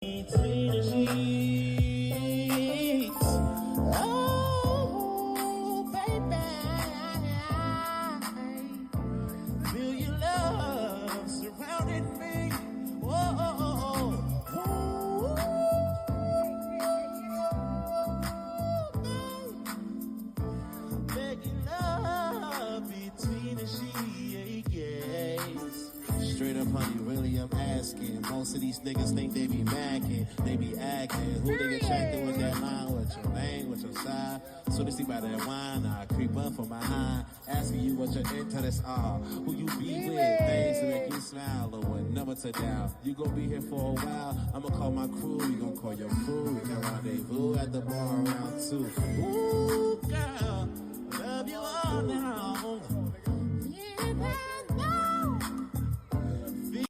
Between the sheets. Oh, baby. Feel your love surrounding me. Whoa. Making love between the sheets. Straight up, honey, really, I'm asking. Most of these niggas think they be macking, they be acting. Who they attracted with that line, with your name, with your side? So they see by that wine, I creep up from behind, asking you what your interests are, who you be with, things to make you smile, or what number to dial. You gon' be here for a while, I'ma call my crew, we gon' call your crew, we can rendezvous at the bar around 2. Ooh, girl, love you all now.